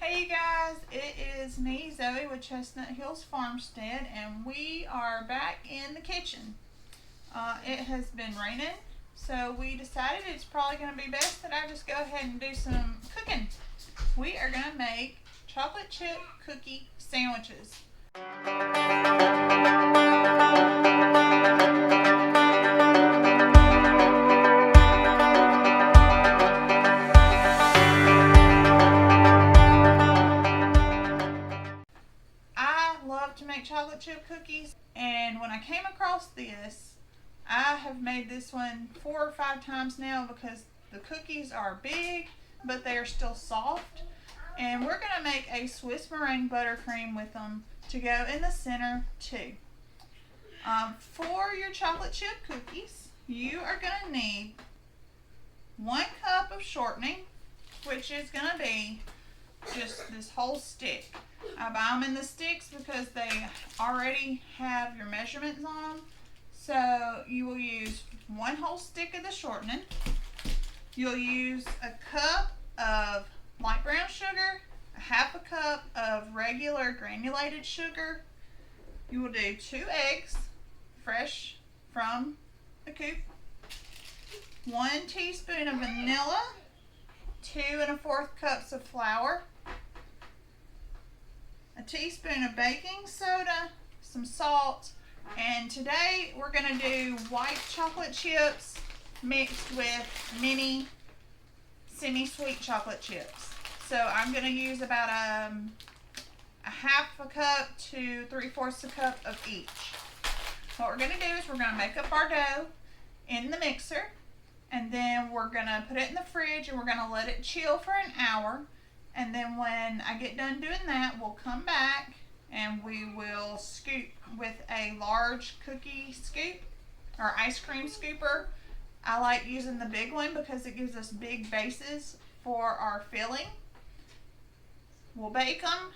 Hey you guys, it is me, Zoe, with Chestnut Hills Farmstead, and we are back in the kitchen. It has been raining, so we decided it's probably going to be best that I just go ahead and do some cooking. We are going to make chocolate chip cookie sandwiches. I love to make chocolate chip cookies, and when I came across this, I have made this one 4 or 5 times now because the cookies are big, but they are still soft. And we're going to make a Swiss meringue buttercream with them to go in the center too. For your chocolate chip cookies, you are going to need 1 cup of shortening, which is going to be just this whole stick. I buy them in the sticks because they already have your measurements on them. So you will use 1 whole stick of the shortening. You'll use a cup of light brown sugar, a 1/2 cup of regular granulated sugar. You will do 2 eggs, fresh from the coop, 1 teaspoon of vanilla, 2 1/4 cups of flour, a teaspoon of baking soda, some salt, and today we're going to do white chocolate chips mixed with mini semi-sweet chocolate chips. So I'm going to use about a 1/2 cup to 3/4 cup of each. What we're going to do is we're going to make up our dough in the mixer, and then we're going to put it in the fridge and we're going to let it chill for an hour. And then when I get done doing that, we'll come back and we will scoop with a large cookie scoop or ice cream scooper. I like using the big one because it gives us big bases for our filling. We'll bake them,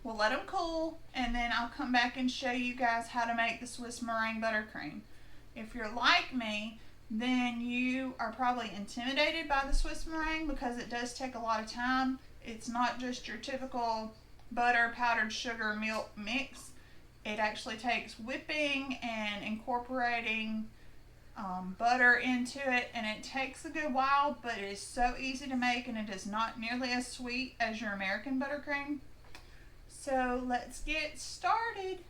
we'll let them cool, and then I'll come back and show you guys how to make the Swiss meringue buttercream. If you're like me, then you are probably intimidated by the Swiss meringue because it does take a lot of time. It's not just your typical butter, powdered sugar, milk mix. It actually takes whipping and incorporating butter into it, and it takes a good while, but it is so easy to make and it is not nearly as sweet as your American buttercream. So let's get started.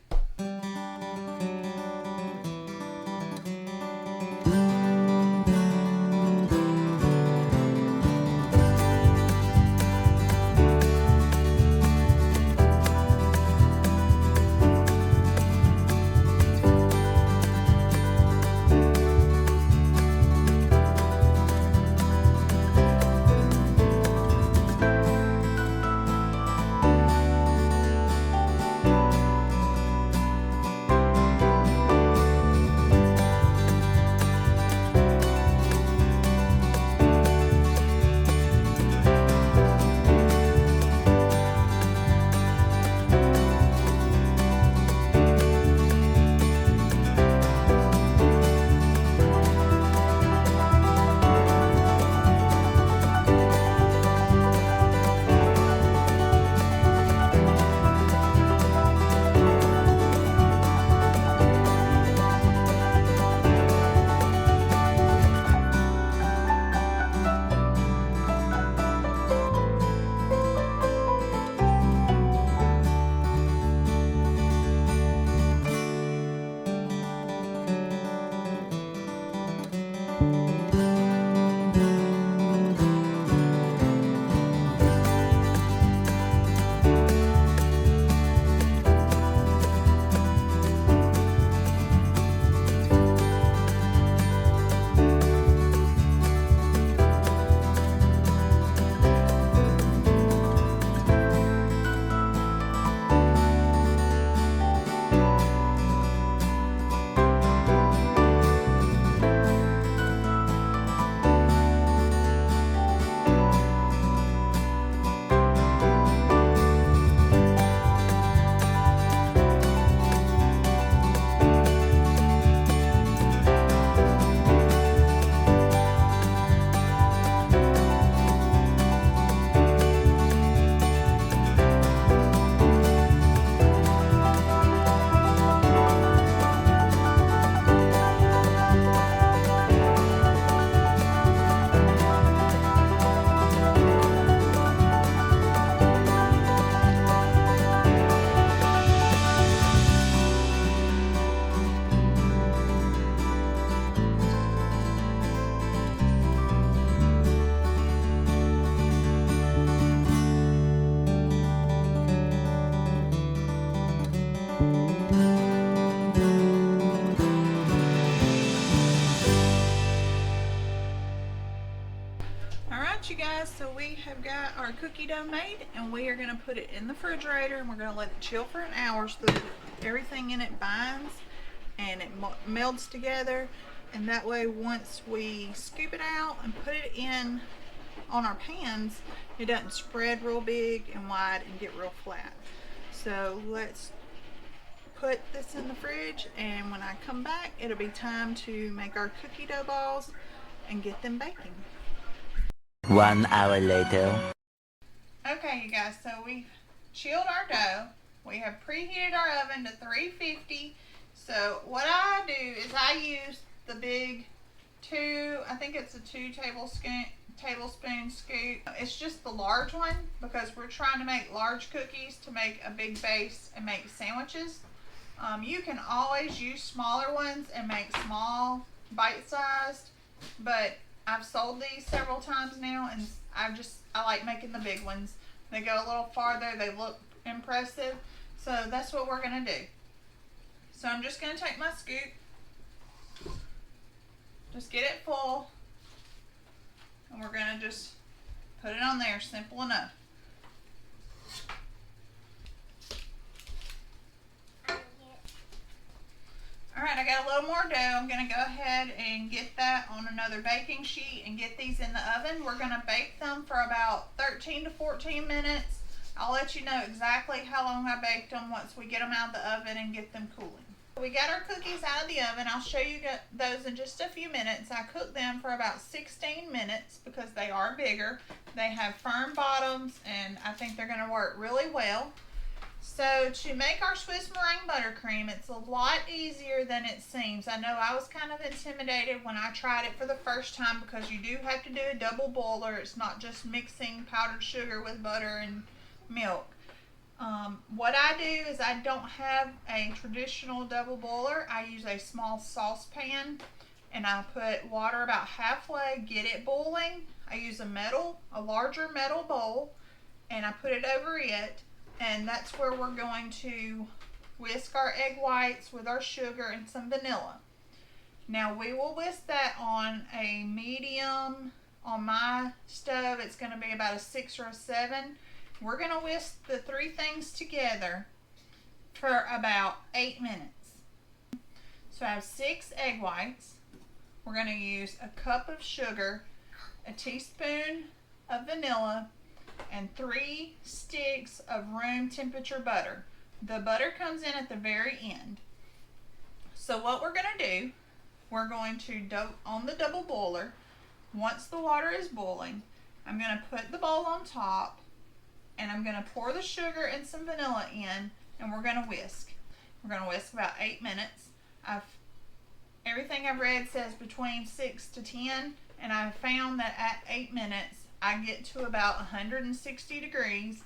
have got our cookie dough made, and we are going to put it in the refrigerator, and we're going to let it chill for an hour so that everything in it binds and it melds together. And that way, once we scoop it out and put it in on our pans, it doesn't spread real big and wide and get real flat. So let's put this in the fridge, and when I come back, it'll be time to make our cookie dough balls and get them baking. 1 hour later. Okay, you guys, so we've chilled our dough. We have preheated our oven to 350. So what I do is I use the big I think it's a 2 tablespoon scoop. It's just the large one because we're trying to make large cookies to make a big base and make sandwiches. You can always use smaller ones and make small bite-sized, but I've sold these several times now, and I like making the big ones. They go a little farther, they look impressive, so that's what we're gonna do. So I'm just gonna take my scoop, just get it full, and we're gonna just put it on there, simple enough. Alright, I got a little more dough. I'm going to go ahead and get that on another baking sheet and get these in the oven. We're going to bake them for about 13 to 14 minutes. I'll let you know exactly how long I baked them once we get them out of the oven and get them cooling. We got our cookies out of the oven. I'll show you those in just a few minutes. I cooked them for about 16 minutes because they are bigger. They have firm bottoms, and I think they're going to work really well. So to make our Swiss meringue buttercream, it's a lot easier than it seems. I know I was kind of intimidated when I tried it for the first time because you do have to do a double boiler. It's not just mixing powdered sugar with butter and milk. What I do is I don't have a traditional double boiler. I use a small saucepan, and I put water about halfway, get it boiling. I use a larger metal bowl, and I put it over it. And that's where we're going to whisk our egg whites with our sugar and some vanilla. Now we will whisk that on a medium. On my stove, it's going to be about a 6 or a 7. We're going to whisk the 3 things together for about 8 minutes. So I have 6 egg whites. We're going to use a cup of sugar, a teaspoon of vanilla, and 3 sticks of room temperature butter. The butter comes in at the very end. So what we're going to do, we're going to on the double boiler. Once the water is boiling, I'm going to put the bowl on top, and I'm going to pour the sugar and some vanilla in, and we're going to whisk. We're going to whisk about 8 minutes. Everything I've read says between 6 to 10, and I found that at 8 minutes I get to about 160 degrees,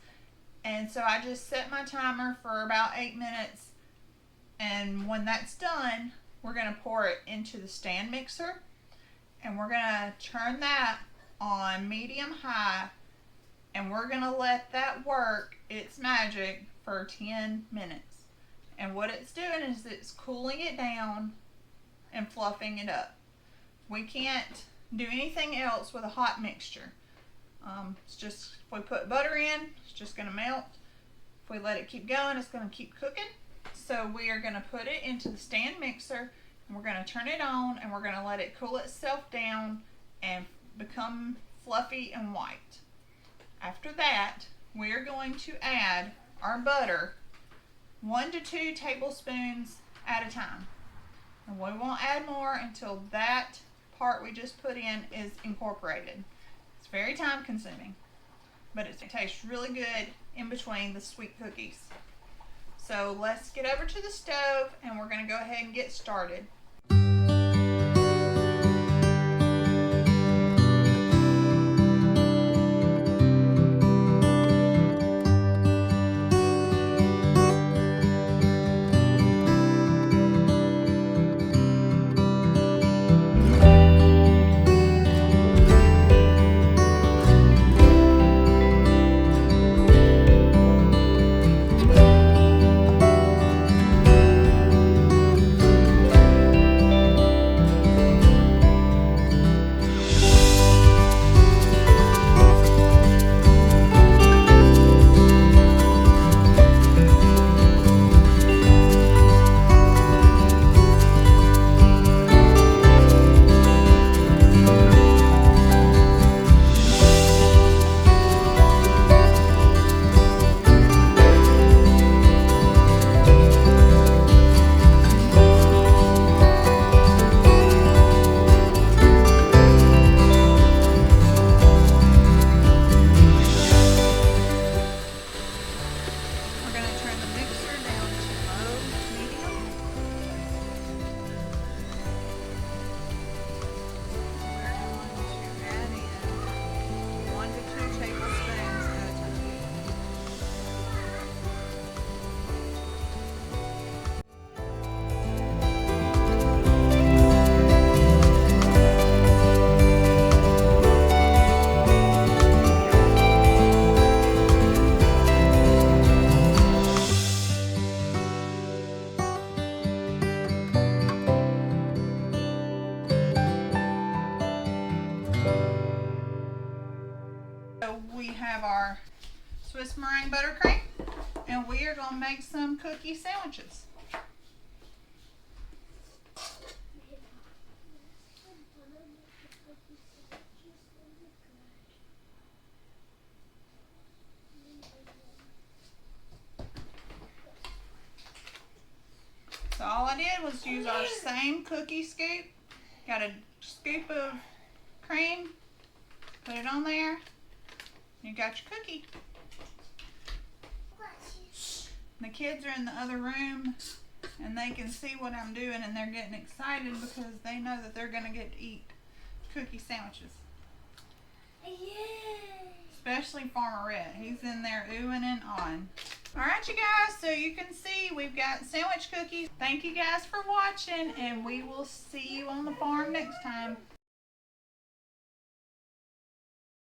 and so I just set my timer for about 8 minutes, and when that's done, we're going to pour it into the stand mixer, and we're going to turn that on medium-high, and we're going to let that work its magic for 10 minutes. And what it's doing is it's cooling it down and fluffing it up. We can't do anything else with a hot mixture. It's just, if we put butter in, it's just going to melt. If we let it keep going, it's going to keep cooking. So we are going to put it into the stand mixer, and we're going to turn it on, and we're going to let it cool itself down and become fluffy and white. After that, we are going to add our butter 1 to 2 tablespoons at a time. And we won't add more until that part we just put in is incorporated. It's very time consuming, but it tastes really good in between the sweet cookies. So let's get over to the stove, and we're going to go ahead and get started. buttercream, and we are going to make some cookie sandwiches. So all I did was use our same cookie scoop. Got a scoop of cream, put it on there, you got your cookie. The kids are in the other room and they can see what I'm doing and they're getting excited because they know that they're going to get to eat cookie sandwiches. Especially Farmer Red. He's in there oohing and ahhing. Alright you guys, so you can see we've got sandwich cookies. Thank you guys for watching and we will see you on the farm next time.